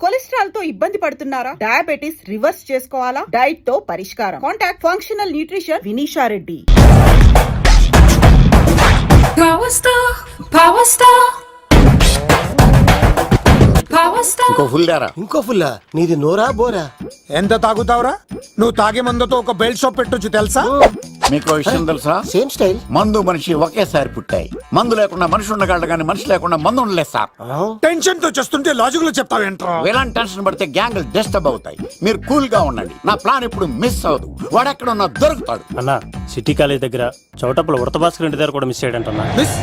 Cholesterol తో ఇబ్బంది పడుతున్నారా? డయాబెటిస్ రివర్స్ చేసుకోవాలా? డైట్ తో పరిష్కారం. Contact functional nutrition Vinisha Reddy. ఇంకో ఫుల్లా నీది నోరా బోరా? ఎంత తాగుతావురా? నువ్వు తాగే మందుతో ఒక బెల్ట్ షాప్ పెట్టొచ్చు తెలుసా? మీకు విషయం తెలుసా? Same style. మందు మనిషి ఒకేసారి పుట్టాయి. మందు లేకుండా మనిషి ఉండగలడు కానీ మనిషి లేకుండా మందు ఉండలేదు సార్. టెన్షన్ తో చేస్తుంటే లాజిక్ లో చెప్తావేంట్రా? ఎలాంటి టెన్షన్ పడితే గ్యాంగ్లు డిస్టర్బ్ అవుతాయి. మీరు కూల్ గా ఉండండి. నా ప్లాన్ ఇప్పుడు మిస్ అవ్వదు. వాడెక్కడ ఉన్నా దొరుకుతాడు. అన్నా సిటీ కాలేజ్ దగ్గర చౌటప్పుల ఉడత భాస్కర్ ఇంటి దగ్గర కూడా మిస్ అయ్యాడంటన్నా. మిస్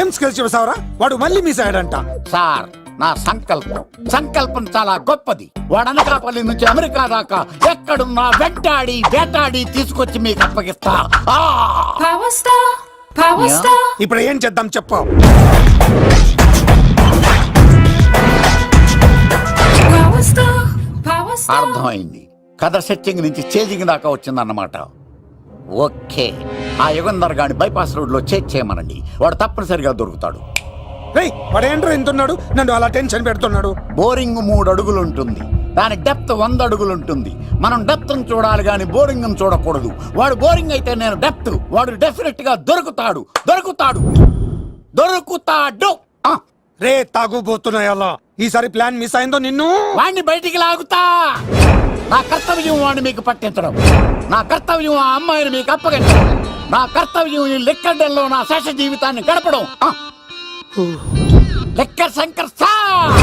ఏం స్కిల్స్ చెప్తావరా? వాడు మళ్ళీ మిస్ అయ్యాడంట. సార్ నా సంకల్పం చాలా గొప్పది. వాడు అనకాపల్లి నుంచి అమెరికా దాకా ఎక్కడున్నా వెంటాడి వేటాడి తీసుకొచ్చి మీకు అప్పగిస్తా. ఇప్పుడు ఏం చేద్దాం చెప్పు. అర్థమైంది. కథ సెట్టింగ్ నుంచి చేజింగ్ దాకా వచ్చిందన్నమాట. ఓకే, ఆ యుగంధర్ గాని బైపాస్ రోడ్ లో చేయమనండి. వాడు తప్పనిసరిగా దొరుకుతాడు. వాడేంట్రా ఎంతున్నాడు? నన్ను అలా టెన్షన్ పెడుతున్నాడు. బోరింగ్ 3 అడుగులు ఉంటుంది. దాని డెప్త్ 100 అడుగులు ఉంటుంది. మనం డెప్త్ చూడాలి గాని బోరింగ్ చూడకూడదు. వాడు బోరింగ్ అయితే నేను డెప్త్. వాడు డెఫినెట్ గా దొరుకుతాడు. రే తాగుబోతున్నాయా? ఈసారి ప్లాన్ మిస్ అయిందో నిన్ను వాడిని బయటికి లాగుతా. నా కర్తవ్యం వాడిని మీకు పట్టించడం. నా కర్తవ్యం ఆ అమ్మాయిని మీకు అప్పగించడం. నా కర్తవ్యం ఈ లెక్కడ్డల్లో నా శేష జీవితాన్ని గడపడం. Liquor Shankar sir.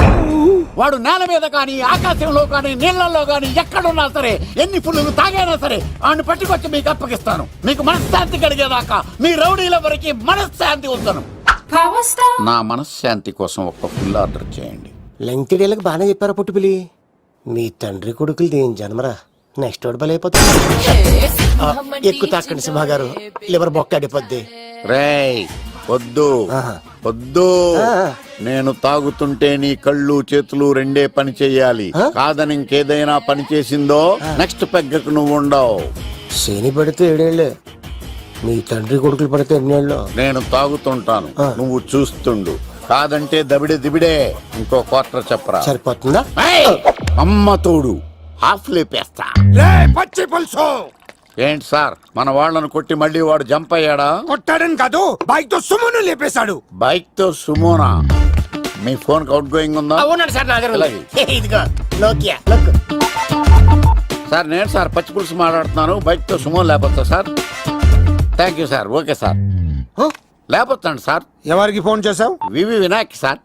వాడు నేల మీద కానీ ఆకాశంలో కానీ నీళ్లలో కానీ ఎక్కడున్నా సరే, ఎన్ని ఫుల్లు తాగైనా సరే వాడిని పట్టుకొచ్చి మీకు అప్పగిస్తాను. మీకు మనశ్శాంతి కలిగేదాకా మీ రౌడీల వరకు మనశ్శాంతి ఉందను. నా మనశ్శాంతి కోసం ఒక్క ఫుల్ ఆర్డర్ చేయండి. లెంగ్తీడేళ్ళకి బాగానే చెప్పారా పుట్టుపిలి? మీ తండ్రి కొడుకులు దేని జన్మరా? నెక్స్ట్ వాడు బలైపోతా. ఎక్కువ తాకండి సింహ గారు, లివర్ బొక్క అడిపోద్ది. రేయ్ వద్దు. నేను తాగుతుంటే నీ కళ్ళు చేతులు రెండే పని చెయ్యాలి. కాదని ఇంకేదైనా పని చేసిందో నెక్స్ట్ పెగ్గకు నువ్వు ఉండవు. శని పడితే 7 ఏళ్ళే, మీ తండ్రి కొడుకులు పడితే 8 ఏళ్ళు. నేను తాగుతుంటాను, నువ్వు చూస్తుండు. కాదంటే దిబిడే. ఇంకో క్వార్టర్ చెప్పరా? సరిపోతుందా? అమ్మ తోడు హాఫ్ లేపేస్తా. పచ్చి పులుసు. ఏంటి సార్, మన వాళ్ళను కొట్టి మళ్ళీ వాడు జంప్ అయ్యాడా? కొట్టాడని కాదు, బైక్ తో సుమోను లేపేశాడు. బైక్ తో సుమోనా? మీ ఫోన్ అవుట్ గోయింగ్ ఉందా? సార్ నేను సార్ పచ్చి పులుసు మాట్లాడుతున్నాను. బైక్ తో సుమో లేకపోతా sir? Thank you sir. Okay sir, లేకపోతాను సార్. ఎవరికి ఫోన్ చేసావు? వివి వినాయక్ సార్.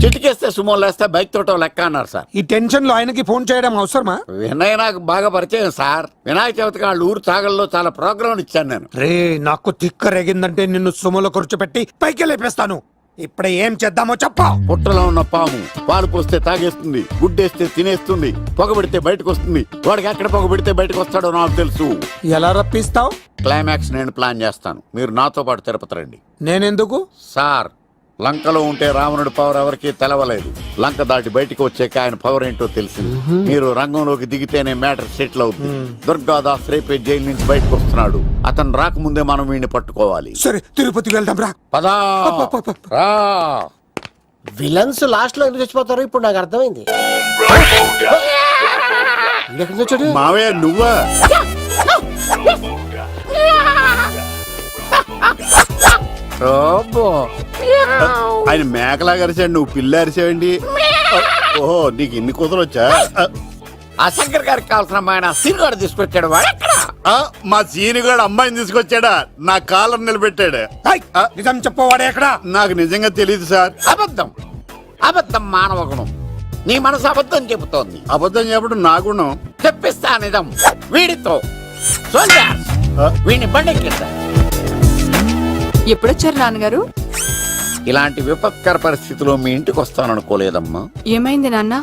చిటికేస్తే సుమో లేస్తే బైక్ తోటో లెక్క అన్నారు సార్. ఈ టెన్షన్ లో ఆయనకి ఫోన్ చేయడం అవసరమా? వినయ్ నాకు బాగా పరిచయం సార్. వినాయక చవితికి వాళ్ళ ఊరు చాగల్లో చాలా ప్రోగ్రాం ఇచ్చాను నేను. రే నాకు తిక్క రేగిందంటే నిన్ను సుమోలో కూర్చోపెట్టి పైకి లేపేస్తాను. ఇప్పుడు ఏం చేద్దామో చెప్పా. పుట్టలో ఉన్న పాము పాలు పోస్తే తాగేస్తుంది, గుడ్డేస్తే తినేస్తుంది, పొగబెడితే బయటకు వస్తుంది. వాడికి ఎక్కడ పొగబెడితే బయటకు వస్తాడో నాకు తెలుసు. ఎలా రప్పిస్తావు? క్లైమాక్స్ నేను ప్లాన్ చేస్తాను. మీరు నాతో పాటు తిరుపతి రండి. నేనెందుకు? సార్, లంకలో ఉంటే రావణుడి పవర్ ఎవరికి తెలవలేదు. లంక దాటి బయటకు వచ్చాక ఆయన పవర్ ఏంటో తెలిసింది. మీరు రంగంలోకి దిగితేనే మ్యాటర్ సెటిల్ అవుతుంది. దుర్గాదాస్ రేపే జైలు నుంచి బయటకు వస్తున్నాడు. అతను రాకముందే మనం వీడిని పట్టుకోవాలి. సరే, తిరుపతికి వెళ్దాం రా. పదా రా. విలన్స్ లాస్ట్ లో ఎందుకు చచ్చిపోతారు ఇప్పుడు నాకు అర్థమైంది. మావయ్య నువ్వా? ఆయన మేకలా అరిచాడు, నువ్వు పిల్ల అరిచావండి. ఓహో, నీకు ఇన్ని కూతురు వచ్చా? ఆ శంకర్ గారికి కావాల్సిన అమ్మాయి సీనుగాడు తీసుకొచ్చాడు. మా సీనుగాడు అమ్మాయిని తీసుకొచ్చాడా? నా కాలర్ నిలబెట్టాడు. నిజం చెప్పవాడే ఎక్కడ? నాకు నిజంగా తెలియదు సార్. అబద్ధం మానవ గుణం. నీ మనసు అబద్ధం చెబుతోంది. అబద్ధం చెప్పడం నా గుణం. చెప్పిస్తా నిజం. వీడితో వీడిని బండెక్కిస్తా. ఎప్పుడొచ్చారు నాన్నగారు? ఇలాంటి విపత్కర పరిస్థితిలో మీ ఇంటికి వస్తాననుకోలేదమ్మా. ఏమైంది నాన్న?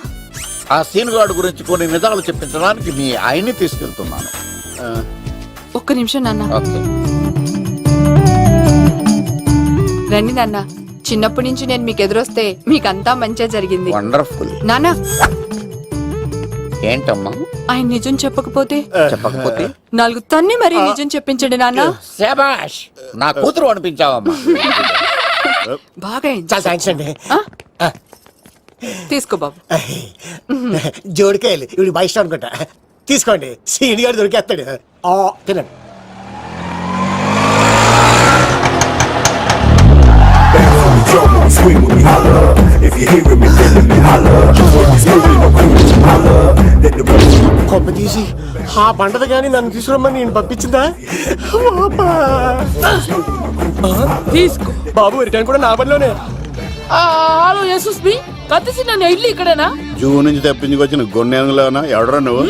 ఆ సీనుగాడు గురించి కొన్ని నిజాలు చెప్పించడానికి మీ ఆయన్ని తీసుకెళ్తున్నాను. ఒక్క నిమిషం నాన్న. ఓకే. రండి నాన్న. చిన్నప్పటి నుంచి నేను మీకు ఎదురొస్తే మీకంతా మంచిగా జరిగింది. వండర్ఫుల్. నాన్న, ఏంటమ్మా? ఆయన నిజం చెప్పకపోతే 4 తన్ని మరి నిజం చెప్పించండి నాన్న. శభాష్, నా కూతురు అనిపించావమ్మా. బాగా చాలా థాంక్స్ అండి. తీసుకో బాబు. జోడికాయలు ఇవి బాగా ఇష్టం అనుకుంటా. తీసుకోండి, సీని గారు దొరికేస్తాడు. తినండి. Drum when we swing when we holler. If you hearin' me, feelin' me, holler. When we smoking, no coolin', holler. Let the rhythm కొమ్మ తీసి ఆ పంటది కానీ నన్ను తీసుకురమ్మని నేను పంపించిందా? తీసుకో. బాబు రిటర్న్ కూడా నా పనిలోనే. హలో యేసుస్ బి కత్తిసి నన్ను ఇల్లు ఇక్కడేనా? జూ నుంచి తప్పించుకొచ్చిన గొన్నెంగులోనా ఎవడరా నువ్వు?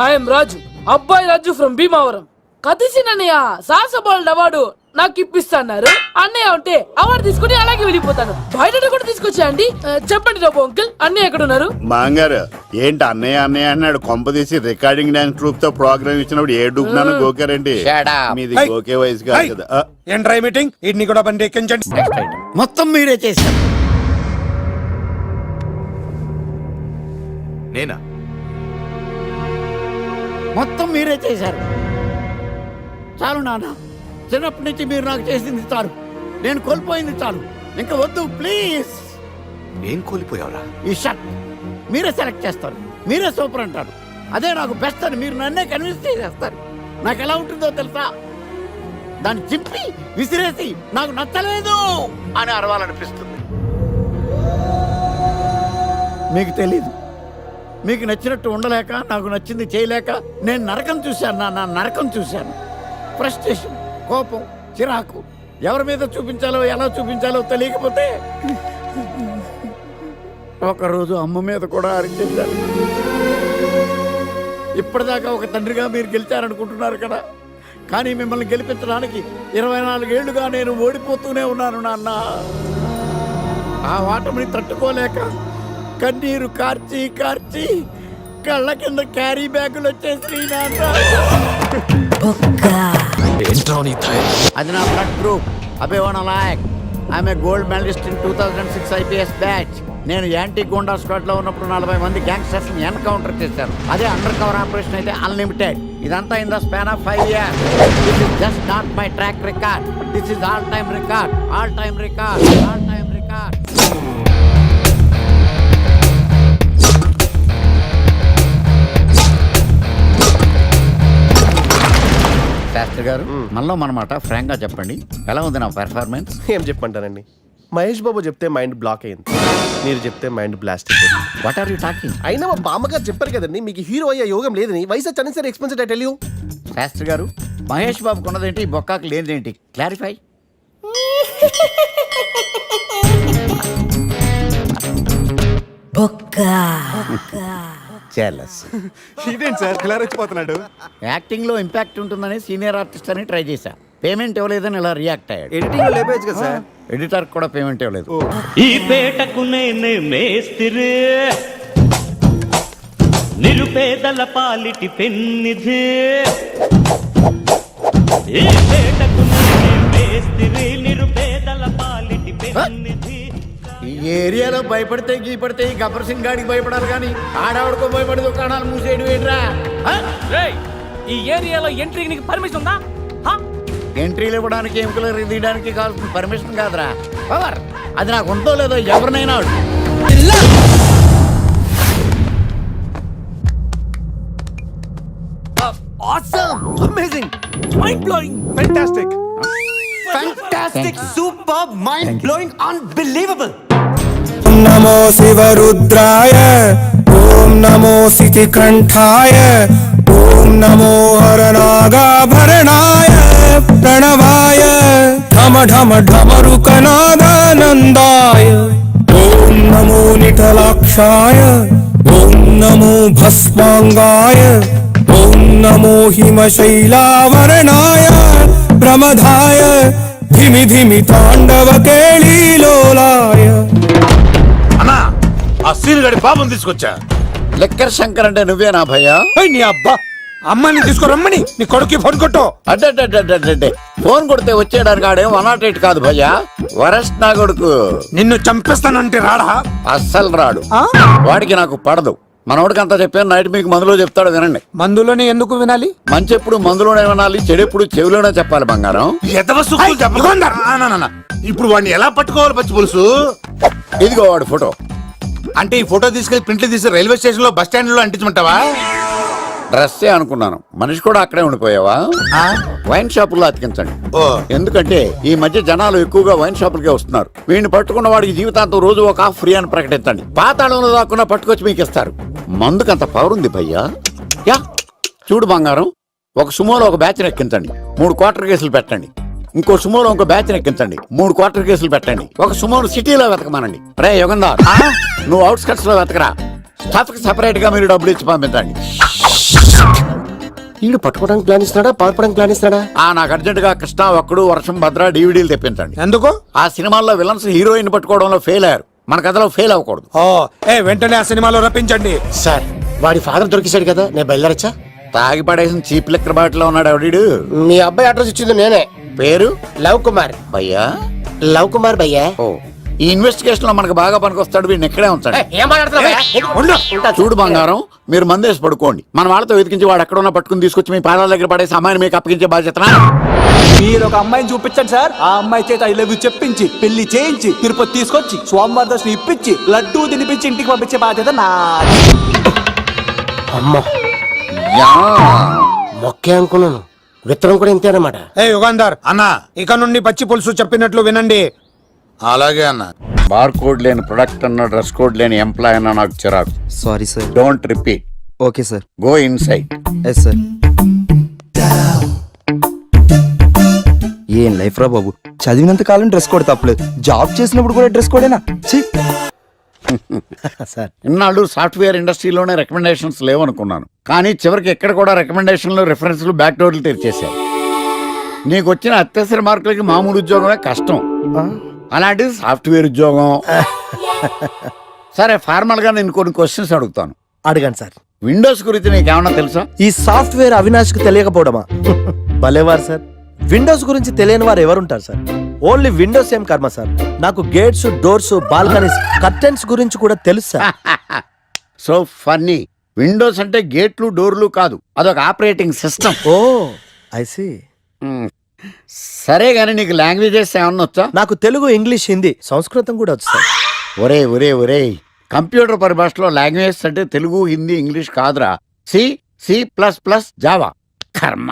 ఐఎమ్ రాజు, అబ్బాయి రాజు ఫ్రమ్ భీమావరం. కత్తిసి నన్నయ్య సాహసబాల్ అవార్డు నాకు ఇప్పిస్తాన్నారు. అన్నయ్య ఉంటే అవార్డు తీసుకుని అలాగే వెళ్ళిపోతాను. బయట కూడా తీసుకొచ్చా అండి. చెప్పండి రాబు అంకుల్, అన్నయ్య ఎక్కడ ఉన్నారు? మాంగారు ఏంటి అన్నయ్య అన్నయ్య అన్నాడు? కొంప తీసి రికార్డింగ్ డాన్స్ ట్రూప్ తో ప్రోగ్రామ్ ఇచ్చినప్పుడు ఏ డూబ్నాను గోకారండి? మీది గోకే వయసు కాదు కదా. ఏంట్రై మీటింగ్? ఇడ్ని కూడా బండి ఎక్కించండి. మొత్తం మీరే చేశారు. నేనా? మొత్తం మీరే చేశారు. చాలు నాన్న, చిన్నప్పటి నుంచి మీరు నాకు చేసింది చాలు. నేను కోల్పోయింది చాలు. ఇంకా వద్దు ప్లీజ్. ఏం కోల్పోయావురా? ఈ షర్ట్ మీరే సెలెక్ట్ చేస్తారు, మీరే సూపర్ అంటారు. అదే నాకు బెస్ట్ అని మీరు నన్నే కన్విన్స్ చేసేస్తారు. నాకు ఎలా ఉంటుందో తెలుసా? దాన్ని చింపి విసిరేసి నాకు నచ్చలేదు అని అరవాలనిపిస్తుంది. మీకు తెలీదు, మీకు నచ్చినట్టు ఉండలేక, నాకు నచ్చింది చేయలేక నేను నరకం చూశాను. నా నరకం చూశాను. ఫ్రస్ట్రేషన్, కోపం, చిరాకు, ఎవరి మీద చూపించాలో ఎలా చూపించాలో తెలియకపోతే ఒకరోజు అమ్మ మీద కూడా అరిచేశాను. ఇప్పటిదాకా ఒక తండ్రిగా మీరు గెలిచారనుకుంటున్నారు కదా, కానీ మిమ్మల్ని గెలిపించడానికి 24 ఏళ్లుగా నేను ఓడిపోతూనే ఉన్నాను నాన్న. ఆ ఓటమిని తట్టుకోలేక కన్నీరు కార్చి కార్చి కళ్ళ కింద క్యారీ బ్యాగులు వచ్చేసి అది నా బ్లడ్ గ్రూప్. అభివాన లాయక్. I'm a gold medalist in 2006 IPS batch. నేను యాంటీ గోండా స్క్వాడ్ లో ఉన్నప్పుడు 40 మంది గ్యాంగ్స్టర్స్ ని ఎన్కౌంటర్ చేశాను. అదే అండర్ కవర్ ఆపరేషన్ అయితే అన్లిమిటెడ్. ఇదంతా in the span of 5 years. This is just not my track record. This is all time record. All time record. All time record. Shastri garu, మనలో మనమాట Frank గా చెప్పండి, ఎలా ఉంది నా పెర్ఫార్మెన్స్? ఏం చెప్పంటారండి, మహేష్ బాబు చెప్తే మైండ్ బ్లాక్ అయింది, మీరు చెప్తే మైండ్ బ్లాస్ట్ అయిపోయింది. What are you talking? అయినా మా బామ్మగారు చెప్పారు కదండి, మీకు హీరో అయ్యే యోగం లేదని. వయసు unnecessary expensive I tell you. Sastri garu, Mahesh Babu కొన్నదేంటి, బొక్కాకు లేనిదేంటి? క్లారిఫై. ఇదేంటి సార్ ఇలా రెచ్చిపోతున్నాడు? యాక్టింగ్ లో ఇంపాక్ట్ ఉంటుందని సీనియర్ ఆర్టిస్ట్ అని ట్రై చేశా. పేమెంట్ ఇవ్వలేదని ఇలా రియాక్ట్ అయ్యాడు. ఎడిటింగ్ లో లేపేయచ్చు కదా సార్. ఎడిటర్ కూడా పేమెంట్ ఇవ్వలేదు. ఈ పేటకు నేనే మేస్తిరి, నిరుపేదల పాలిటి పెన్నిధి. ఈ పేటకు నేనే మేస్తిరి, నిరుపేదల పాలిటి పెన్నిధి. ఈ ఏరియాలో భయపడితే గీపడితే ఈ గబ్బర్ సింగ్ గాడికి భయపడాలి కానీ ఆడావిడకో భయపడి దుకాణాలు మూసేయడం ఏంట్రా? ఈ ఏరియాలో ఎంట్రీకి నీకు పర్మిషన్ ఉందా? ఎంట్రీలు ఇవ్వడానికి, ఎముకలు తీయడానికి కావాల్సిన పర్మిషన్ కాదురా, పవర్. అది నాకు ఉందో లేదో ఎవరినైనా అడుగు. Awesome! Amazing! Mind-blowing! Fantastic! Fantastic! Superb! Mind-blowing! Unbelievable! नमो शिवरुद्राय, ओम नमो सितिकंठाय, ओम नमो हरनागाभरणाय प्रणवाय, ढम ढम ढमरुकनादानन्दाय, ओम नमो निटलाक्षाय, ओम नमो भस्मांगाय, ओम नमो हिमशैलावरणाय प्रमदाय, धिमि धिमि तांडव केळीलोलाय. ఆ సీన్ గడి బాబుని తీసుకొచ్చా. లెక్కర్ శంకర్ అంటే నువ్వేనా భయ్యా? నీ అబ్బా, అమ్మని తీసుకురమ్మని నీ కొడుకు ఫోన్ కొట్టు. అడ్డే ఫోన్ కొడితే వచ్చేయడానికి ఆడేం 108 కాదు భయ్యా, వరస్ట్ నా కొడుకు. నిన్ను చంపేస్తానంటే రాడా? అస్సలు రాడు. వాడికి నాకు పడదు. మనోడికి అంతా చెప్పాను, నైట్ మీకు మందులో చెప్తాడు వినండి. మందులోనే ఎందుకు వినాలి? మంచి ఎప్పుడు మందులోనే వినాలి, చెడు ఎప్పుడు చెవిలోనే చెప్పాలి బంగారం. ఇప్పుడు వాడిని ఎలా పట్టుకోవాలి పచ్చి పులుసు? ఇదిగో వాడు ఫోటో. అంటే ఈ ఫోటో తీసుకెళ్లి ప్రింట్లు తీసి రైల్వే స్టేషన్ లో బస్ స్టాండ్ లో అంటించమంటావా? డ్రెస్సే అనుకున్నాను, మనిషి కూడా అక్కడే ఉండిపోయావా? వైన్ షాపుల్లో అతికించండి. ఎందుకంటే ఈ మధ్య జనాలు ఎక్కువగా వైన్ షాపులకే వస్తున్నారు. వీడిని పట్టుకున్న వాడికి జీవితాంతం రోజు ఒక ఆఫ్ ఫ్రీ అని ప్రకటించండి. పాతాళంలో దాక్కున్నా పట్టుకొచ్చి మీకు ఇస్తారు. మందుకంత పవర్ ఉంది భయ్యా. యా చూడు బంగారం, ఒక సుమోలో ఒక బ్యాచ్ ఎక్కించండి, 3 క్వార్టర్ కేసులు పెట్టండి. ఇంకో సుమోలో ఇంకో బ్యాచ్ ఎక్కించండి, 3 క్వార్టర్ కేసులు పెట్టండి. ఒక సుమోను సిటీలో వెతకమానండి. రే యుగంధర్, నువ్వు అవుట్స్కట్స్ లో వెతకరా. స్టాఫ్ కి సెపరేట్ గా మీరు డబ్బులు ఇచ్చి పంపించండి. వీడు పట్టుకోవడానికి ప్లాన్ ఇస్తున్నాడా, పారిపోవడానికి ప్లాన్ ఇస్తున్నాడా? నాకు అర్జెంట్ గా కృష్ణ, ఒక్కడు, వర్షం, భద్ర డివిడీలు తెప్పించండి. ఎందుకు? ఆ సినిమాల్లో విలన్స్ హీరోయిన్ పట్టుకోవడంలో ఫెయిల్ అయ్యారు, మన కథలో ఫెయిల్ అవ్వకూడదు. వెంటనే ఆ సినిమాలో రప్పించండి. సార్ వాడి ఫాదర్ దొరికేశాడు కదా, నేను బయలుదేరచ్చా? తాగి పడేసిన చీప్ లెక్కర్ బాటిలో ఉన్నాడు ఎవడీడు. మీ అబ్బాయి అడ్రస్ ఇచ్చింది నేనే. పేరు లవ్ కుమార్ భయ్యా. లవ్ కుమార్ భయ్యా. ఈ ఇన్వెస్టిగేషన్ లో మనకు బాగా పనికొస్తాడు, వీడిని ఎక్కడే ఉంచండి. ఏం మాట్లాడుతున్నావు? చూడు బంగారం, మీరు మందేసి పడుకోండి. మన వాళ్ళతో వెతికించి వాడు ఎక్కడ ఉన్నా పట్టుకుని తీసుకొచ్చి మీ పాదాల దగ్గర పడేసి అమ్మాయిని మీకు అప్పగించే బాధ్యత. మీరు ఒక అమ్మాయిని చూపించండి సార్. ఆ అమ్మాయి చేత ఐ లవ్ యూ చెప్పించి పెళ్లి చేయించి తిరుపతి తీసుకొచ్చి స్వామివారి దర్శనం ఇప్పించి లడ్డూ తినిపించి ఇంటికి పంపించే బాధ్యత నాది. అమ్మా మొక్కే అనుకున్నాను, విత్తనం కూడా ఇంతేనమాట. యుగంధర్ అన్న, ఇక నుండి పచ్చి పులుసు చెప్పినట్లు వినండి. అలాగే అన్న. బార్ కోడ్ లేని ప్రొడక్ట్ అన్న, డ్రెస్ కోడ్ లేని ఎంప్లాయ్ అన్న నాకు చిరాకు. Sorry sir. Don't repeat. Okay sir. Go inside. Yes sir. ఏం లైఫ్ రా బాబు, చదివినంత కాలం డ్రెస్ కోడ్ తప్పలేదు, జాబ్ చేసినప్పుడు కూడా డ్రెస్ కోడేనా? సార్ ఇన్నాళ్ళు సాఫ్ట్వేర్ ఇండస్ట్రీలోనే రికమెండేషన్స్ లేవనుకున్నాను, కానీ చివరికి ఎక్కడ కూడా రికమెండేషన్లు, రిఫరెన్స్లు, బ్యాక్ డోర్లు తెరిచేశారు. నీకు వచ్చిన అత్యవసర మార్కులకి మామూలు ఉద్యోగమే కష్టం, అలాంటిది సాఫ్ట్వేర్ ఉద్యోగం. సరే, ఫార్మల్ గా నేను కొన్ని క్వశ్చన్స్ అడుగుతాను. అడగండి సార్. విండోస్ గురించి నీకేమన్నా తెలుసా? ఈ సాఫ్ట్వేర్ అవినాష్ కు తెలియకపోవడమా? భలేవారు సార్. విండోస్ గురించి తెలియని వారు ఎవరుంటారు సార్? ఓన్లీ విండోస్ ఏం కర్మ సార్, నాకు గేట్స్, డోర్స్, బాల్కనీస్, కర్టెన్స్ గురించి కూడా తెలుసు సార్. So funny. విండోస్ అంటే గేట్లు, డోర్లు కాదు, అదొక operating system. O I C. సరే గానీ నీకు లాంగ్వేజెస్ ఏమన్నా వచ్చా? నాకు తెలుగు, ఇంగ్లీష్, హిందీ, సంస్కృతం కూడా వచ్చు సార్. ఒరే ఒరే ఒరే, కంప్యూటర్ పరిభాషలో లాంగ్వేజెస్ అంటే తెలుగు, హిందీ, ఇంగ్లీష్ కాదురా. C, C++, Java. కర్మ.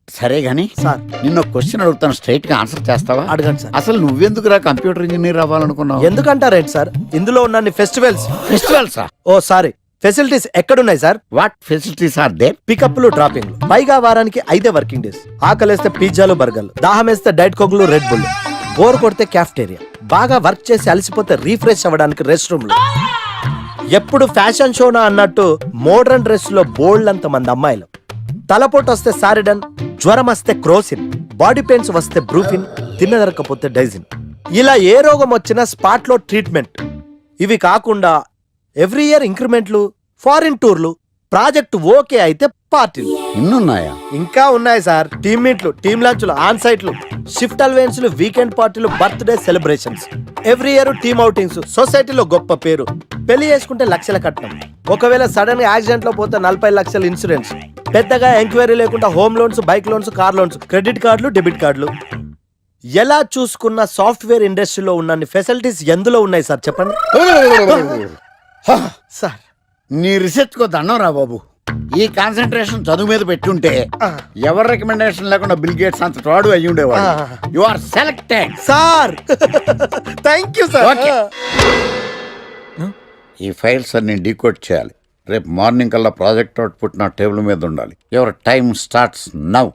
సరే గాని సార్, నిన్న క్వశ్చన్ అడుగుతాను, స్ట్రైట్ గా ఆన్సర్ చేస్తావా? అడగండి సార్. అసలు నువ్వెందుకురా కంప్యూటర్ ఇంజనీర్ అవ్వాలనుకున్నావు? ఎందుకంటారేంటి సార్, ఇందులో ఉన్న ఫెస్టివల్సా? ఓ సారీ, ఫెసిలిటీస్ ఎక్కడున్నాయి sir? What facilities are there? పికప్లు, డ్రాపింగ్లు, పైగా వారానికి 5 వర్కింగ్ డేస్. ఆకలేస్తే పిజ్జాలు, బర్గర్లు, దాహం వేస్తే డైట్ కోక్లు, రెడ్ బుల్, బోర్ కొడితే క్యాఫ్టేరియా, బాగా వర్క్ చేసి అలసిపోతే రీఫ్రెష్ అవ్వడానికి రెస్ట్ రూమ్లు. ఎప్పుడు ఫ్యాషన్ షోనా అన్నట్టు మోడర్న్ డ్రెస్ లో బోల్డ్ అంత మంది అమ్మాయిలు. తలపోటు వస్తే సారిడన్, జ్వరం వస్తే క్రోసిన్, బాడీ పెయిన్స్ వస్తే బ్రూఫిన్, తిన్నదరకపోతే డైజిన్. ఇలా ఏ రోగం వచ్చినా స్పాట్ లో ట్రీట్మెంట్. ఇవి కాకుండా ఎవ్రీ ఇయర్ ఇంక్రిమెంట్లు, ఫారిన్ టూర్లు, ప్రాజెక్ట్ ఓకే అయితే పార్టీలు. ఇన్నున్నాయా? ఇంకా ఉన్నాయి సార్. టీమ్ మీట్లు, టీమ్ లంచ్లు, ఆన్ సైట్లు, షిఫ్ట్ అలవెన్స్లు, వీకెండ్ పార్టీలు, birthday celebrations, every year team outings, సొసైటీలో గొప్ప పేరు. పెళ్లి చేసుకుంటే లక్షల కట్నం, ఒకవేళ సడన్ గా యాక్సిడెంట్ లో పోతే 40 లక్షల ఇన్సూరెన్స్, పెద్దగా ఎంక్వైరీ లేకుండా home loans, bike loans, car loans, credit కార్డులు, డెబిట్ కార్డులు. ఎలా చూసుకున్న సాఫ్ట్వేర్ ఇండస్ట్రీలో ఉన్న ఫెసిలిటీస్ ఎందులో ఉన్నాయి సార్ చెప్పండి సార్. నీ రీసెర్చ్ కో దండం రా బాబు. ఈ కాన్సన్ట్రేషన్ చదువు మీద పెట్టుంటే ఎవరి రికమెండేషన్ లేకుండా బిల్ గేట్స్ అంత తోడు అయ్యి ఉండేవాడు. You are selected sir. Thank you sir. ఈ ఫైల్స్ అన్ని డీకోడ్ చేయాలి. రేపు మార్నింగ్ కల్లా ప్రాజెక్ట్ అవుట్పుట్ నా టేబుల్ మీద ఉండాలి. Your time starts now.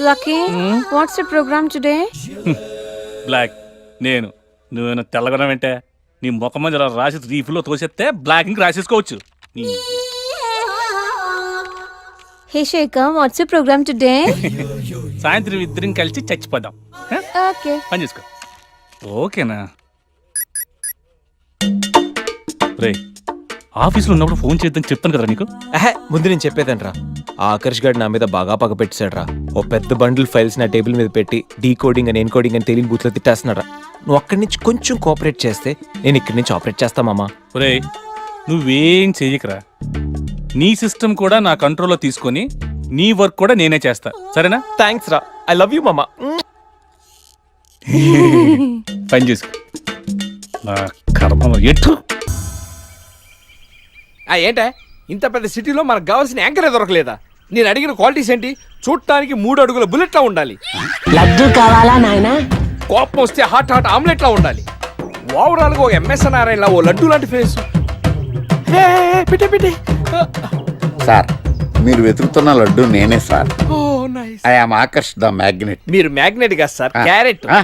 Lucky, what's the program today? Block. నేను నువ్వేనా తెల్లగొనం అంటే నీ ముఖం మీద ఇలా రాసి రీఫ్లో తోసేస్తే బ్లాక్ ఇంక రాసేసుకోవచ్చు. Hey Shekhar, what's the program today? సాయంత్రం ఇద్దరం కలిసి చచ్చిపోదాం. Okay. పని చేసుకో. ఓకేనా? రే, ఆఫీస్లో ఉన్నప్పుడు ఫోన్ చేద్దని చెప్తాను కదా నీకు. ముందు నేను చెప్పేదంట్రా, ఆకర్ష్ గారు నా మీద బాగా పగ పెట్టాడురా. ఓ పెద్ద బండిల్ ఫైల్స్ నా టేబుల్ మీద పెట్టి డీకోడింగ్ అని ఎన్కోడింగ్ అని తెలియని బూత్లో తిట్టేస్తున్నారా. నువ్వు అక్కడి నుంచి కొంచెం కోఆపరేట్ చేస్తే నేను ఇక్కడి నుంచి ఆపరేట్ చేస్తామమ్మా. రే, నువ్వేం చెయ్యకరా. నీ సిస్టమ్ కూడా నా కంట్రోల్లో తీసుకొని నీ వర్క్ కూడా నేనే చేస్తా, సరేనా? థ్యాంక్స్ రా, ఐ లవ్ యూ మామా. పని చేసుకో. నా కర్మ ఎట్టు. ఏంటే ఇంత పెద్ద సిటీలో మనకు కావాల్సిన యాంకరే దొరకలేదా? నేను అడిగిన క్వాలిటీస్ ఏంటి? చూడటానికి 3 అడుగుల బుల్లెట్లా ఉండాలి, లడ్డు కావాలా నాయనా? కోపం వస్తే హాట్ ఆమ్లెట్లా ఉండాలి, ఓవరాల్ గా ఒక ఎంఎస్ నారాయణలా ఓ లడ్డు లాంటి ఫేస్. పెట్టే సార్, మీరు వెతుకుతున్న లడ్డు నేనే sir. Oh nice. I am Akarsh the magnet. మీరు మ్యాగ్నెట్ కాదు సార్, ఆ. క్యారెట్. ఆ.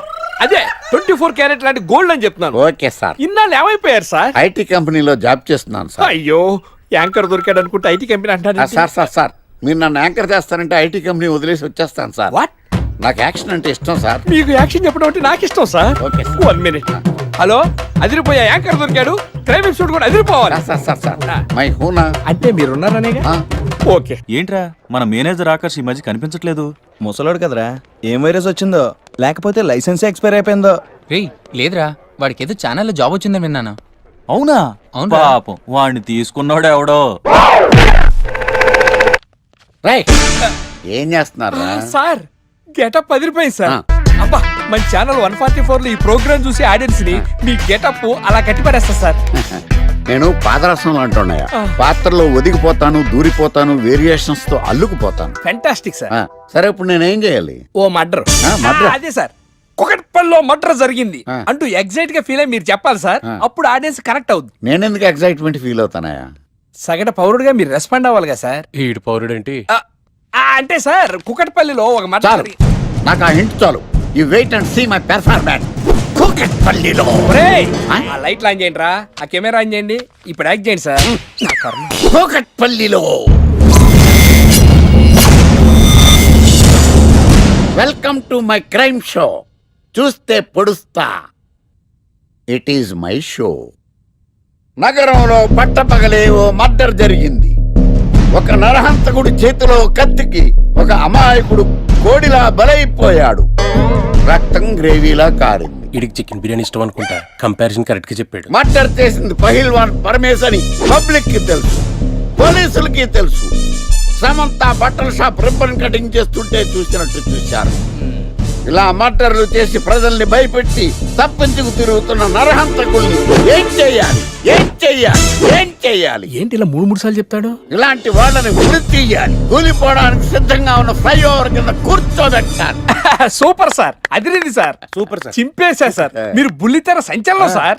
అదే 24 క్యారెట్ లాంటి గోల్డ్ అని చెప్తున్నాను. Okay sir. ఇన్నాళ్ళు ఏమైపోయారు సార్? ఐటీ కంపెనీలో జాబ్ చేస్తున్నాను సార్. అయ్యో, యాంకర్ దొరికాడు అనుకుంటే ఐటీ కంపెనీ అంటారు. సార్ మీరు నన్ను యాంకర్ చేస్తారంటే ఐటీ కంపెనీ వదిలేసి వచ్చేస్తాను సార్. వాట్? నాకు యాక్షన్ అంటే ఇష్టం సార్. మీకు యాక్షన్ చెప్పడం అంటే నాకు ఇష్టం sir. Okay sir. 1 minute. Hello, అదిరిపోయా యాంకర్ దొరికాడు, క్రైమ్ ఎపిసోడ్ కూడా అదిరిపోవాలి. సార్ మై హూనా అంటే మీరున్నారనేగా. ఓకే. ఏంట్రా మన మేనేజర్ ఆకర్ష్ ఈ మధ్య కనిపించట్లేదు? ముసలోడు కదరా, ఏం వైరస్ వచ్చిందో, లేకపోతే లైసెన్స్ ఎక్స్పైర్ అయిపోయిందో. రేయ్ లేదురా, వాడికి ఏదో ఛానల్లో జాబ్ వచ్చిందని విన్నాను. అవునా? అవును. పాపం వాడిని తీసుకున్నాడు ఎవడో. రైట్. ఏం చేస్తున్నారా? సార్ గెటప్ అదిరిపోయింది సార్. ఆ. అబ్బా, మన ఛానల్ 144 లో ఈ ప్రోగ్రామ్ చూసి ఆడియన్స్ ని మీ గెటప్ అలా కట్టి పడేస్తా సార్. నేను పాదరసం అంటున్నాయా, పాత్రలో ఒదిగిపోతాను, దూరిపోతాను, వేరియేషన్స్ తో అల్లుకుపోతాను. Fantastic sir. సరే, ఇప్పుడు నేనేం చేయాలి? ఓ మర్డర్. murder? అదే సార్, కుకట్పల్లిలో మర్డర్ జరిగింది ఆ. అంటూ ఎగ్జైట్ గా ఫీల్ అయ్యి మీరు చెప్పాలి సార్. అప్పుడు ఆడియన్స్ కనెక్ట్ అవుద్ది. నేనెందుకు ఎక్సైట్మెంట్ ఫీల్ అవుతానయా? సగట పౌరుడుగా మీరు రెస్పాండ్ అవ్వాలి కదా సార్. ఈడు పౌరుడేంటి? అంటే సార్ కుకట్పల్లిలో ఒక మర్డర్ చాలు, నాకు ఆ హింట్ చాలు. You wait and see my performance. కూకట్పల్లిలో ఆ లైట్లు ఆన్ చేయండి రా, ఆ కెమెరా ఆన్ చేయండి, ఇప్పుడు యాక్ట్ చేయండి సార్. నా కర్మ. కూకట్పల్లిలో welcome to my crime show. చూస్తే పొడుస్తా, ఇట్ ఈజ్ మై షో. నగరంలో పట్టపగలే ఓ మర్డర్ జరిగింది. ఒక నరహంతకుడి చేతిలో కత్తికి ఒక అమాయకుడు కోడిలా బలైపోయాడు. రక్తం గ్రేవీలా కారింది. ఇడికి చికెన్ బిర్యానీ ఇష్టం అనుకుంటా, కంపారిజన్ కరెక్ట్ గా చెప్పాడు. మర్డర్ చేసింది పహిల్వాన్ పరమేశ్ అని పబ్లిక్ కి తెలుసు, పోలీసులకి తెలుసు. సమంత బట్టల షాప్ రిబ్బన్ కటింగ్ చేస్తుంటే చూసినట్టు చూశారు. ఇలా మర్డర్లు చేసి ప్రజల్ని భయపెట్టి తప్పించుకు తిరుగుతున్న నరహంతకుల్ని ఏం చెయ్యాలి? ఏంటి ఇలా 3 సార్లు చెప్తాడు? ఇలాంటి వాళ్ళని ఉరి తీయాలి. కూలిపోవడానికి సిద్ధంగా ఉన్న ఫ్లైఓవర్ కింద కూర్చోబెట్టాలి. సూపర్ సార్, అదిరింది సార్. Super sir. చింపేశా సార్, మీరు బుల్లితెర సంచలనం సార్.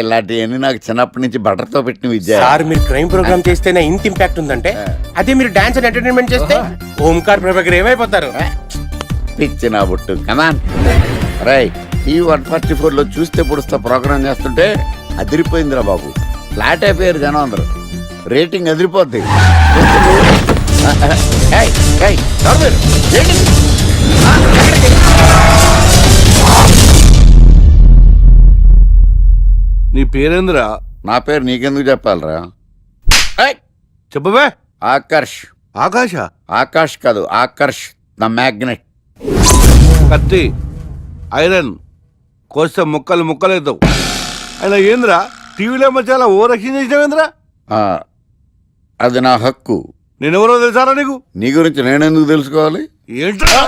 ఇలాంటివన్నీ నాకు చిన్నప్పటి నుంచి బట్టర్తో పెట్టిన విద్య. సార్, మీరు క్రైమ్ ప్రోగ్రామ్ చేస్తేనే ఇంత ఇంపాక్ట్ ఉందంటే, అదే మీరు డాన్స్ అండ్ ఎంటర్టైన్మెంట్ చేస్తే ఓంకార్ ప్రభాకర్ ఏమైపోతారు? పిచ్చి నా బుట్టు కమాన్. రైట్, ఈ 144 లో చూస్తే పొడుస్తా ప్రోగ్రామ్ చేస్తుంటే అదిరిపోయిందిరా బాబు. ఫ్లాట్ అయిపోయారు జనం అందరూ. రేటింగ్ అదిరిపోద్ది. నీ పేరేంద్రా? నా పేరు నీకెందుకు చెప్పాలరా? చెప్పవే. ఆకర్ష్. ఆకాశ? ఆకాష్ కాదు, ఆకర్ష్ ద మ్యాగ్నెట్. కత్తి, ఐరన్ కోస్తే ముక్కలు ముక్కలేద్దావు. అయినా ఏంద్రా టీవీలో మధ్య ఓ రక్షణ చేసినావేంద్రా? అది నా హక్కు. నేనెవరో తెలుసారా నీకు? నీ గురించి నేనెందుకు తెలుసుకోవాలి? ఏంట్రా?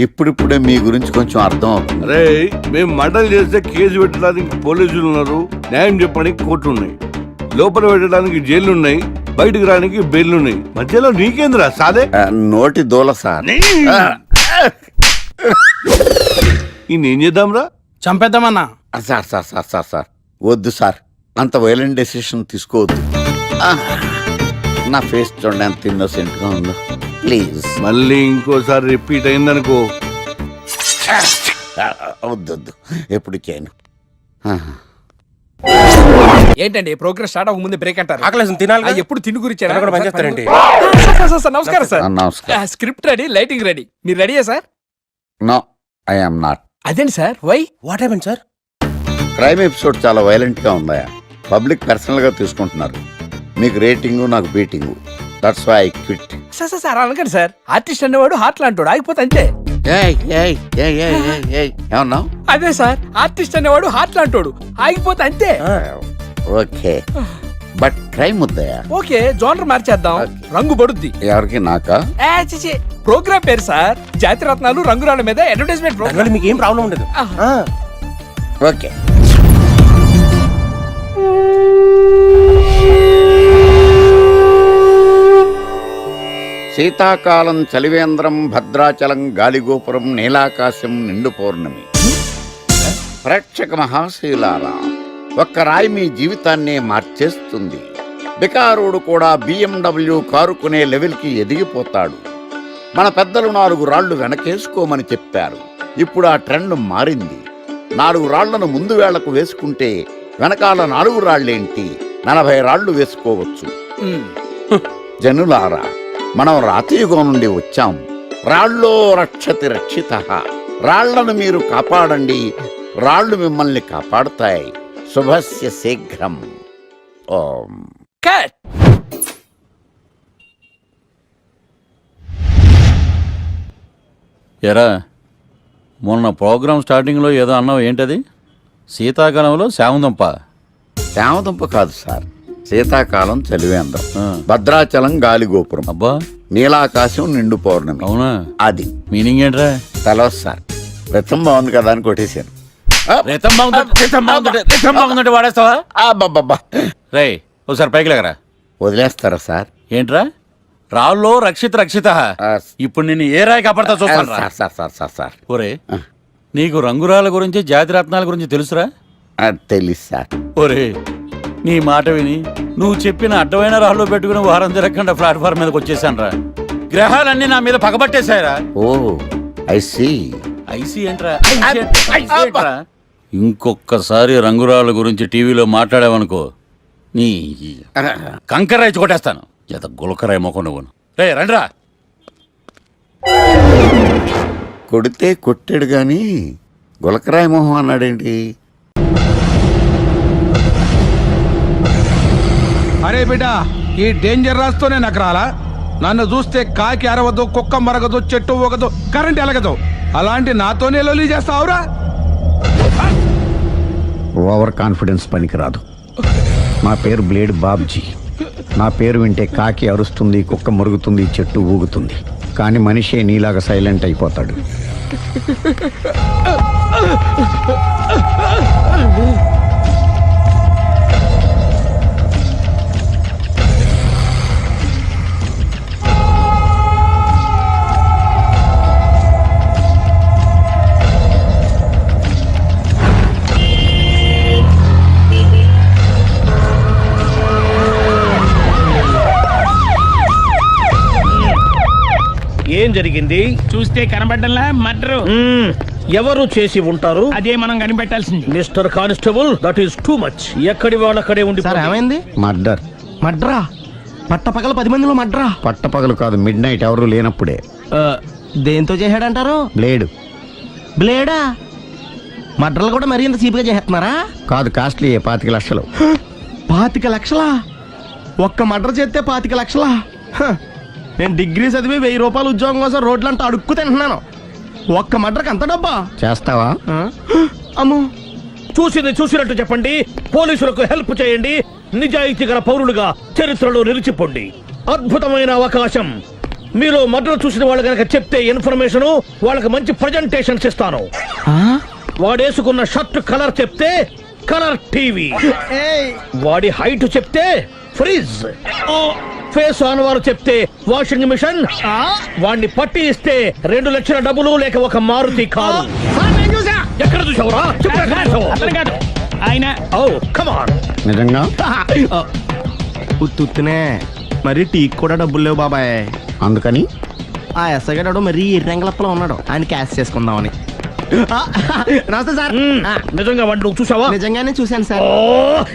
ఇప్పుడిప్పుడే మీ గురించి కొంచెం అర్థం అవుతుంది. అరే, మేము మర్డర్ చేస్తే కేసు పెట్టడానికి పోలీసులు ఉన్నారు, న్యాయం చెప్పడానికి కోర్టు ఉన్నాయి, లోపల పెట్టడానికి జైలు ఉన్నాయి, బయటకు రానికి బెయిల్ ఉన్నాయి. మధ్యలో నీకేంద్రా సాదే? నోటి దూల సార్. నేం చేద్దాంరా? చంపేద్దామన్నా. Sir sir sir sir sir వద్దు సార్, అంత వైలెంట్ డెసిషన్ తీసుకోవద్దు. నా ఫేస్ చూడండి ఎంత ఇన్నోసెంట్ గా ఉందో. ప్లీజ్. మళ్ళీ ఇంకోసారి రిపీట్ అయిందనుకో. వద్దొద్దు, ఎప్పుడు చేయను. ఏంటండి ప్రోగ్రెస్ స్టార్ట్ అవ్వక ముందే బ్రేక్ అంటారు? ఆకలేసం తినాలి కదా? ఎప్పుడు తిని గురించి తినకుండా పని చేస్తారేంటి? నమస్కారం సార్. నమస్కారం. స్క్రిప్ట్ రెడీ, లైటింగ్ రెడీ, మీరు రెడీయా sir? No, I am not. అదేంటి sir, why? What happened sir? Crime episode చాలా వైలెంట్ గా ఉందా? పబ్లిక్ పర్సనల్ గా తీసుకుంటున్నారు. మీకు రేటింగ్, నాకు beating. That's why I quit. Sir అనకండి సార్, ఆర్టిస్ట్ అనేవాడు హార్ట్ లాంటాడు, ఆగిపోతే అంతే. ఏమన్నావు? అదే సార్, ఆర్టిస్ట్ అనేవాడు హార్ట్ లాంటాడు, ఆగిపోతే అంతే. ఓకే, బట్ క్రైమ్ ముద్దయ్య. ఓకే జోనర్ మార్చేద్దాం, రంగు పడుద్ది. ఎవరికి నాకా? ప్రోగ్రామ్ పేరు సార్ జాతి రత్నాలు రంగురాళ్ళ మీద అడ్వర్టైజ్మెంట్ ప్రోగ్రామ్. మీకు ఏం ప్రాబ్లం ఉండదు. ఓకే. శీతాకాలం చలివేంద్రం, భద్రాచలం గాలిగోపురం, నీలాకాశం, నిండు పౌర్ణమి. ప్రేక్షక మహాశయులారా, ఒక్క రాయి మీ జీవితాన్నే మార్చేస్తుంది. బికారుడు కూడా BMW కారు కొనే లెవెల్కి ఎదిగిపోతాడు. మన పెద్దలు 4 రాళ్లు వెనకేసుకోమని చెప్పారు. ఇప్పుడు ఆ ట్రెండ్ మారింది. 4 రాళ్లను ముందు వేళ్లకు వేసుకుంటే వెనకాల 4 రాళ్లేంటి 40 రాళ్లు వేసుకోవచ్చు. జనులారా, మనం రాతియుగం నుండి వచ్చాం. రాళ్ళో రక్షతి రక్షితః. రాళ్లను మీరు కాపాడండి, రాళ్ళు మిమ్మల్ని కాపాడుతాయి. శుభస్య శీఘ్రం. ఓం. కట్. ఎరా, మొన్న ప్రోగ్రామ్ స్టార్టింగ్లో ఏదో అన్నావు, ఏంటది? శీతాకాలంలో శామదుంప. శామదుంప కాదు సార్, శీతాకాలం చలివేంద్రం, భద్రాచలం గాలిగోపురం, అబ్బా నీలాకాశం, నిండు పౌర్ణమి. అవునా? అది మీనింగ్ ఏంట్రా? తెలవదు సార్. రతం బాగుంది కదా అని కొట్టేశాను. వాడేస్తావా? రే, ఒకసారి పైకి లేకరా. వదిలేస్తారా సార్? ఏంట్రా? రాళ్ళో రక్షిత రక్షిత. ఇప్పుడు నేను ఏ రాయి కాపాడతా చూస్తాను. సార్ ఒరే, నీకు రంగురాల గురించి జాతి రత్నాల గురించి తెలుసురా? తెలుసు సార్. ఒరే, నీ మాట విని నువ్వు చెప్పిన అడ్డమైన రాళ్ళు పెట్టుకుని వారం తిరగకుండా ప్లాట్ఫామ్ మీదకి వచ్చేసాను రా. గ్రహాలన్నీ నా మీద పగబట్టేశాయరా. ఓ ఐసీ. ఐసీ ఏంట్రా? ఇంకొక్కసారి రంగురాళ్ళ గురించి టీవీలో మాట్లాడావనుకో, నీ కంకరాయి కొట్టేస్తాను. ఎంత గులకరాయి మొక్క నువ్వు. రే రండ్రా. కొడితే కొట్టాడు గాని గులకరాయి మొహం అన్నాడేంటి? అరే బిడ్డ, ఈ డేంజర్ రాస్తూనే నాకు రాలా? నన్ను చూస్తే కాకి అరవదు, కుక్క మరగదు, చెట్టు ఊగదు, కరెంట్ ఎలగదు. అలాంటి నాతోనే లొల్లి చేస్తావురా? ఓవర్ కాన్ఫిడెన్స్ పనికిరాదు. నా పేరు బ్లేడ్ బాబ్జీ. నా పేరు వింటే కాకి అరుస్తుంది, కుక్క మురుగుతుంది, చెట్టు ఊగుతుంది. కానీ మనిషే నీలాగా సైలెంట్ అయిపోతాడు. ఏం జరిగింది? చూస్తే కనబడ్డంలా మర్డర్. ఎవరు చేసి ఉంటారు? అదే మనం కనిపెట్టాల్సింది. Mister constable, that is too much. ఎక్కడి వాళ్ళక్కడే ఉండి. ఏమైంది? మర్డర్. మడ్రా? పట్టపగలు 10 మందిలో మడ్రా? పట్టపగలు కాదు, మిడ్ నైట్ ఎవరు లేనప్పుడే. దేంతో చేశాడంటారు? బ్లేడ్. బ్లేడా? మడ్రలు కూడా మరీ ఇంత చీప్గా చేస్తున్నారా? కాదు, కాస్ట్లీ 25 లక్షలు. 25 లక్షలా? ఒక్క మడ్ర చేస్తే 25 లక్షలా? నేను డిగ్రీ చదివి 1000 రూపాయలు ఉద్యోగం కోసం రోడ్లంతా అడుక్కు తింటున్నాను. ఒక్క మడ్రకు అంత డబ్బా? చేస్తావా? అమ్మో. చూసింది చూసినట్టు చెప్పండి. పోలీసులకు హెల్ప్ చేయండి. నిజాయితీ గల పౌరులుగా చరిత్రలో నిలిచిపోండి. అద్భుతమైన అవకాశం. మీరు మర్డర్ చూసిన వాళ్ళు కనుక చెప్తే ఇన్ఫర్మేషన్, వాళ్ళకి మంచి ప్రజెంటేషన్స్ ఇస్తాను. వాడేసుకున్న షర్ట్ కలర్ చెప్తే కలర్ టీవీ, వాడి హైట్ చెప్తే ఫ్రిజ్, ఫేస్ ఆన్ వారు చెప్తే వాషింగ్ మిషన్, వాడిని పట్టి ఇస్తే 2 లక్షల డబ్బులు లేక ఒక మారుతి కారు. ఎక్కడ చూసావురా? ఆయన నిజంగా ఉత్తునే మరి టీకి కూడా డబ్బులు లేవు బాబాయ్. అందుకని ఆ ఎస్ఐ గారు మరీ ఎర్రంగలప్పలో ఉన్నాడు, ఆయన క్యాష్ చేసుకుందామని. నమస్తే సార్. నిజంగా వాడిని నువ్వు చూసావా? నిజంగానే చూశాను సార్.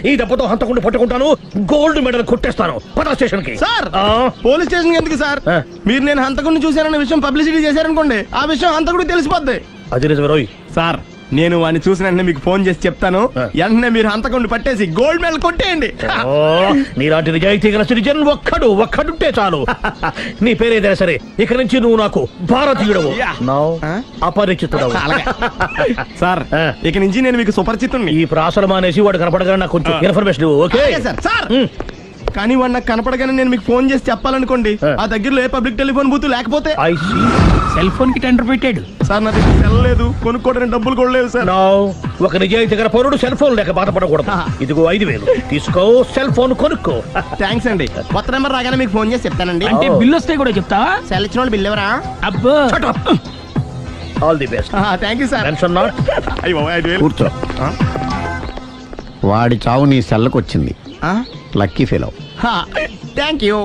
ఈ దెబ్బతో హంతకుండా పట్టుకుంటాను, గోల్డ్ మెడల్ కొట్టేస్తాను. పద స్టేషన్ కి. సార్, పోలీస్ స్టేషన్ ఎందుకు సార్? మీరు నేను హంతకుడిని చూశానన్న విషయం పబ్లిసిటీ చేశారనుకోండి, ఆ విషయం హంతకుడికి తెలిసిపోద్ది. అది నిజమే రోయ్. సార్, నేను వాడిని చూసిన వెంటనే మీకు ఫోన్ చేసి చెప్తాను. వెంటనే మీరు హంతకుండా పట్టేసి గోల్డ్ మెడల్ కొట్టేయండి. నీలాంటి నిజాయితీ గల సిటిజన్ ఒక్కడుంటే చాలు. నీ పేరేదైనా సరే ఇక నుంచి నువ్వు నాకు భారతీయుడవు, అపరిచితుడవు. సార్ ఇక నుంచి నేను మీకు సుపరిచితుణ్ణి. ఈ ప్రాసలు మానేసి వాడు కనపడగానే నాకు కొంచెం ఇన్ఫర్మేషన్ ఇవ్వు, ఓకే? సార్ కానీ వాడు నాకు కనపడగానే నేను మీకు ఫోన్ చేసి చెప్పాలనుకోండి, ఆ దగ్గరలో ఏ పబ్లిక్ టెలిఫోన్ బూత్ లేకపోతే సెల్ ఫోన్ కి టెండర్ పెట్టాడు. సార్ నా దగ్గర సెల్ లేదు, కొనుక్కోవడానికి డబ్బులు కూడా లేవు సార్. ఒక నిజాయితీ గల పౌరుడు సెల్ ఫోన్ లేక బాధపడకూడదు. ఇదిగో 5,000 తీసుకో, సెల్ ఫోన్ కొనుక్కో. థ్యాంక్స్ అండి. కొత్త నెంబర్ రాగానే మీకు ఫోన్ చేసి చెప్తానండి. అంటే బిల్ వస్తే కూడా చెప్తావా? సెల్ ఇచ్చిన వాళ్ళు బిల్ ఎవరా? అబ్బో, all the best. Thank you sir. Tension not. కూర్చో. వాడి చావు నీ సెల్లకు వచ్చింది. Lucky fellow. Thank you.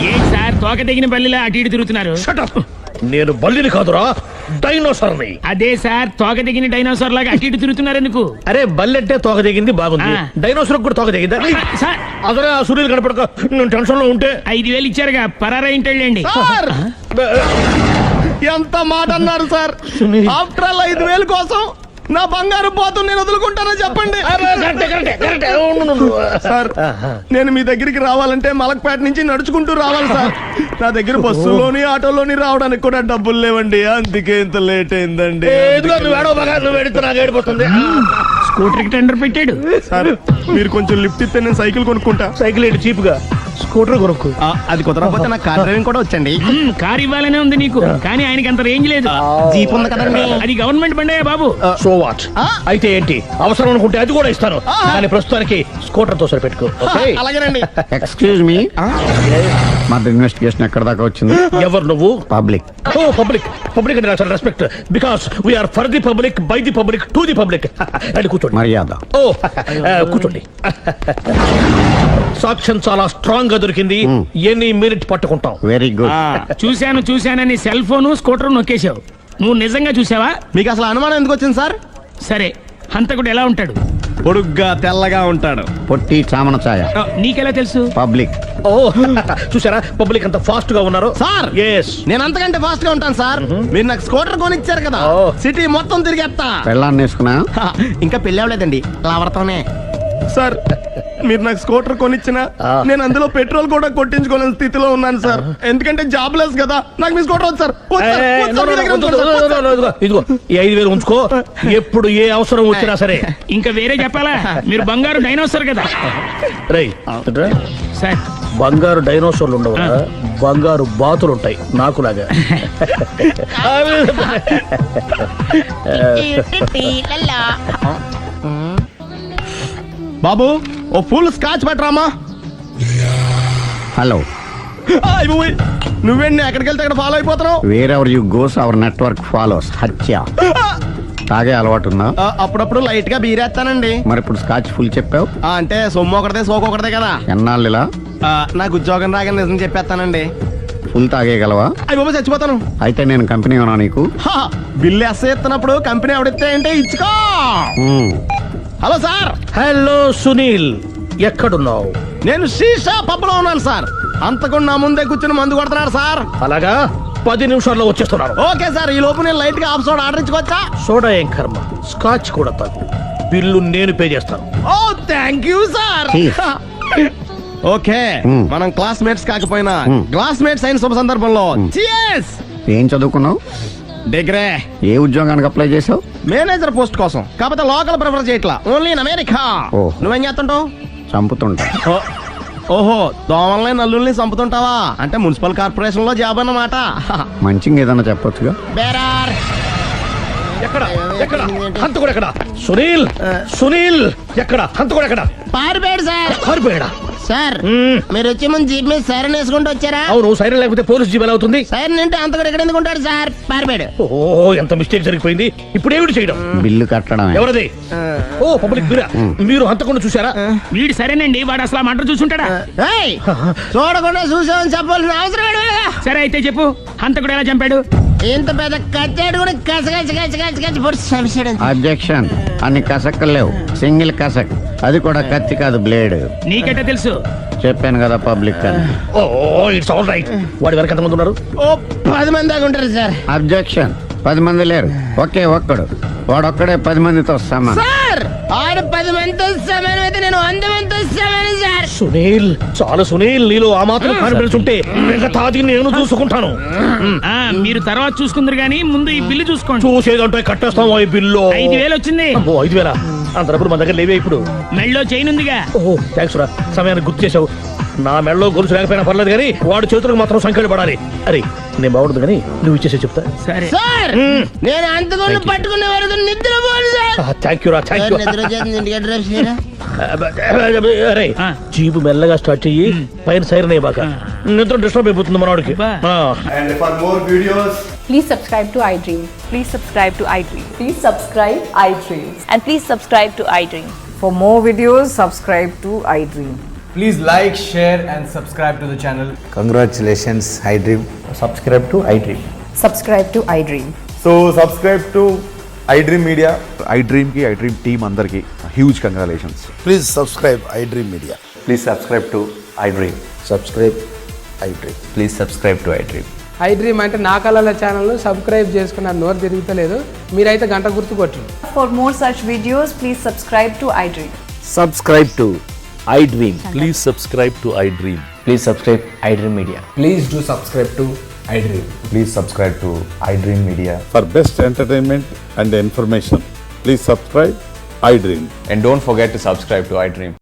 ఏం సార్ తోక తెగిన బల్లిలా అటు ఇటు తిరుగుతున్నారు? నేను బల్లిని కాదురా, డైనోసార్ని. అదే సార్, తోక తెగిన డైనోసార్ లాగా అటు ఇటు తిరుగుతున్నారు ఎందుకు? అరే బల్లెట్టే తోక తెగింది బాగుంది, డైనోసార్ కూడా తోక తెగిందా? అదరే ఆ సూర్యులు కనపడక నేను టెన్షన్ లో ఉంటే 5,000 ఇచ్చారుగా, పరారా ఇంటండి. ఎంత మాట అన్నారు సార్. ఆఫ్టర్ ఆల్ 5,000 కోసం నా బంగారు పోతు నేను వదులుకుంటానని చెప్పండి. సార్ నేను మీ దగ్గరికి రావాలంటే మలక్పేట నుంచి నడుచుకుంటూ రావాలి సార్. నా దగ్గర బస్సులోని ఆటోలోని రావడానికి కూడా డబ్బులు లేవండి, అందుకే ఇంత లేట్ అయిందండి. స్కూటర్ కి టెండర్ పెట్టాడు సార్. మీరు కొంచెం లిఫ్ట్ ఇస్తే నేను సైకిల్ కొనుక్కుంటా. సైకిల్ ఏంటి చీప్ గా, స్కూటర్ కొనుక్కు. అది కుదరకపోతే నాకు కార్ డ్రైవింగ్ కూడా వచ్చండి. కార్ ఇవ్వాలనే ఉంది నీకు, కానీ ఆయనకి అంత రేంజ్ లేదు. జీప్ ఉంది కదండి. అది గవర్నమెంట్ బండే బాబు. So what? అయితే ఏంటి, అవసరం అనుకుంటే అది కూడా ఇస్తాను, కానీ ప్రస్తుతానికి స్కూటర్ తో సరిపెట్టుకో. అలాగేనండి. ఎక్స్క్యూజ్ మీ, మర్డర్ ఇన్వెస్టిగేషన్ ఎక్కడ దాకా వచ్చింది? ఎవరు నువ్వు? పబ్లిక్. ఓ పబ్లిక్. పబ్లిక్ అంటే నాకు respect, because we are for the public, by the public, to the public. అని కూర్చోండి. మర్యాద. ఓ కూర్చోండి. సాక్ష్యం చాలా స్ట్రాంగ్ గా దొరికింది, ఎన్ని మినిట్ పట్టుకుంటాం. Very good. చూశానని సెల్ ఫోన్ స్కూటర్ నొక్కేశావు. నువ్వు నిజంగా చూసావా? మీకు అసలు అనుమానం ఎందుకు వచ్చింది సార్? సరే, హంతకుడు ఎలా ఉంటాడు? పొడుగ్గా తెల్లగా ఉంటాడు. పొట్టి చామన ఛాయ. నీకెలా తెలుసు? పబ్లిక్. ఓ చూసారా పబ్లిక్ అంత ఫాస్ట్ గా ఉన్నారు సార్. ఎస్, నేను అంతకంటే ఫాస్ట్ గా ఉంటాను సార్. మీరు నాకు స్కూటర్ కొనిచ్చారు కదా, సిటీ మొత్తం తిరిగేస్తా. పెళ్ళాన్ని వేసుకున్నా? ఇంకా పెళ్ళి అవ్వలేదండి, లావర్తోనే. సార్ మీరు నాకు స్కూటర్ కొనిచ్చిన నేను అందులో పెట్రోల్ కూడా కొట్టించుకోలేని స్థితిలో ఉన్నాను సార్. ఎందుకంటే జాబ్ లెస్ కదా, నాకు మీ స్కూటర్ వద్దు సార్. ఇదిగో ఈ 5,000 ఉంచుకో, ఎప్పుడు ఏ అవసరం వచ్చినా సరే. ఇంకా వేరే చెప్పాలా? మీరు బంగారు డైనోసార్ కదా. రై సార్, బంగారు డైనోసార్లు ఉండవు, బంగారు బాతులు ఉంటాయి నాకులాగా. బాబు ఓ ఫుల్ స్కాచ్ పెట్టరామా. హలో. నువ్వేంటి ఎక్కడికి వెళ్తే అక్కడ ఫాలో అయిపోతున్నావు? Wherever you goes our network follows. హత్య. తాగే అలవాటు ఉందా? అప్పుడప్పుడు లైట్ గా బీరేస్తానండి. మరి ఇప్పుడు స్కాచ్ ఫుల్ చెప్పావు అంటే సొమ్ము ఒకటిదే సోకు ఒకటిదే కదా. ఎన్నాళ్ళు ఇలా? నాకు ఉద్యోగం రాగానే నిజం చెప్పేస్తానండి. ఫుల్ తాగేయగలవా? అయ్యి బాబు చచ్చిపోతాను. అయితే నేను కంపెనీ ఉన్నా నీకు? బిల్లు ఎస్ఐ ఇస్తున్నప్పుడు కంపెనీ ఎవడిస్తే అంటే ఇచ్చుకో. Hello sir. హలో సునీల్, ఎక్కడున్నావు? నేను శీషా పబ్లో ఉన్నాను సార్. అంతకుండా నా ముందే కూర్చుని మందు కొడుతున్నాడు సార్. అలాగా, 10 నిమిషాల్లో వచ్చేస్తున్నారు. Okay sir. ఈ లోపు నేను లైట్ గా హాఫ్ సోడా ఆర్డర్ ఇచ్చుకోవచ్చా? సోడా ఏం కర్మ, స్కాచ్ కూడా తాగు. బిల్లు నేను పే చేస్తాను. ఓ థ్యాంక్ యూ సార్. ఓకే, మనం క్లాస్మేట్స్ కాకపోయినా క్లాస్మేట్స్ అయిన శుభ సందర్భంలో చియర్స్. ఏం చదువుకున్నావు? డిగ్రీ. ఏ ఉద్యోగానికి అప్లై చేసావు? మేనేజర్ పోస్ట్ కోసం. కాకపోతే లోకల్ ప్రిఫర్ చేయట్లా, ఓన్లీ ఇన్ అమెరికా. నువ్వేం చేస్తుంటావు? చంపుతుంటా. ఓహో, దోమల్ని నల్లుల్ని చంపుతుంటావా? అంటే మున్సిపల్ కార్పొరేషన్ లో జాబ్ అన్నమాట. మంచిగా ఏదన్నా చెప్పొచ్చుగా. బేరార్. ఎక్కడ ఎక్కడ హంతకుడు ఎక్కడ? సునీల్, సునీల్ ఎక్కడ? హంతకుడు ఎక్కడ? పారిపోయాడు సార్. పారిపోయాడా? సార్ మీరు వచ్చే ముందు జీప్ మీద సైరన్ వేసుకుంటూ వచ్చారా? అవును, సైరన్ లేకపోతే పోలీస్ జీప్ ఎలా అవుతుంది? సైరన్ అంటే అంతకుడు ఎక్కడ ఎందుకు ఉంటాడు సార్? పారిపోయాడు. ఓ ఎంత మిస్టేక్ జరిగిపోయింది. ఇప్పుడు ఏమిటి చేయడం? బిల్లు కట్టడం. ఎవరది? ఓ పబ్లిక్ బిరా. మీరు హంతకుండా చూసారా? వీడు సరేనండి, వాడు అసలు మంట చూసుంటాడా? చూడకుండా చూసామని చెప్పాల్సిన అవసరం. సరే అయితే చెప్పు, హంతకుడు ఎలా చంపాడు? ఇంత పెద్ద కచ్చాడు కూడా అబ్జెక్షన్. అన్ని కసక్కలు లేవు, సింగిల్ కసక్, అది కూడా కత్తి కాదు బ్లేడ్. నీకంటే తెలుసు, చెప్పాను కదా పబ్లిక్ అని. Oh it's all right. వాడి వెనక ఎంతమంది ఉన్నారు? ఓ 10 మంది దాకా ఉంటారు సార్. అబ్జెక్షన్. 10 మంది లేరు, ఒకే ఒక్కడు, వాడొక్కడే 10 మందితో సమానం. ఆడు 10 మందితో సమానం అయితే నేను 100 మందితో సమానం సార్. సునీల్, చాలా సునీల్, నీలో ఆ మాత్రం కాన్ఫిడెన్స్ ఉంటే మిగతాది నేను చూసుకుంటాను. మీరు తర్వాత చూసుకుందరు గానీ ముందు ఈ బిల్లు చూసుకోండి. చూసేదంటే కట్టేస్తాం ఈ బిల్లు. 5,000 వచ్చింది. 5,000 అంత డబ్బులు మన దగ్గర లేవే ఇప్పుడు. మెళ్ళో చైన్ ఉందిగా. ఓహో థ్యాంక్స్ రా, సమయానికి గుర్తు చేసావు. నా మెడలో గొలుసు లేకపోయినా పర్లేదు కానీ వాడి చేతులకు మాత్రం సంఖ్యలు పడాలి. అరే నేను బాగుంటుంది కానీ నువ్వు ఇచ్చేసే చెప్తా. సరే సార్ నేను అంతకుండా పట్టుకునే వరకు నిద్రపోను సార్. థ్యాంక్ యూ రా, థ్యాంక్ యూ. నిద్ర వచ్చేస్తుంది, ఇంటికి అడ్రస్ చేయరా? అరే జీపు మెల్లగా స్టార్ట్ చెయ్యి, పైన సైరన్ అయ్యాక నిద్ర డిస్టర్బ్ అయిపోతుంది మనవాడికి. Please subscribe to iDream. Please subscribe to iDream. Please subscribe iDream. And please subscribe to iDream. For more videos, subscribe to iDream. Please like, share and subscribe to the channel. Congratulations iDream. Subscribe to iDream. Subscribe to iDream. So subscribe to iDream media. iDream కి iDream team అందరికి huge congratulations. Please subscribe iDream media. Please subscribe to iDream. Subscribe iDream. Please subscribe to iDream. iDream అంటే నా కళల channel subscribe చేసుకున్న నోరు తిరుగుతలేదు. మీరైతే గంట గుర్తు కొట్టండి. For more such videos, please subscribe to iDream. Subscribe to iDream. Please subscribe to iDream. Please subscribe iDream media. Please do subscribe to iDream. Please subscribe to iDream media. For best entertainment and information, please subscribe iDream. And don't forget to subscribe to iDream.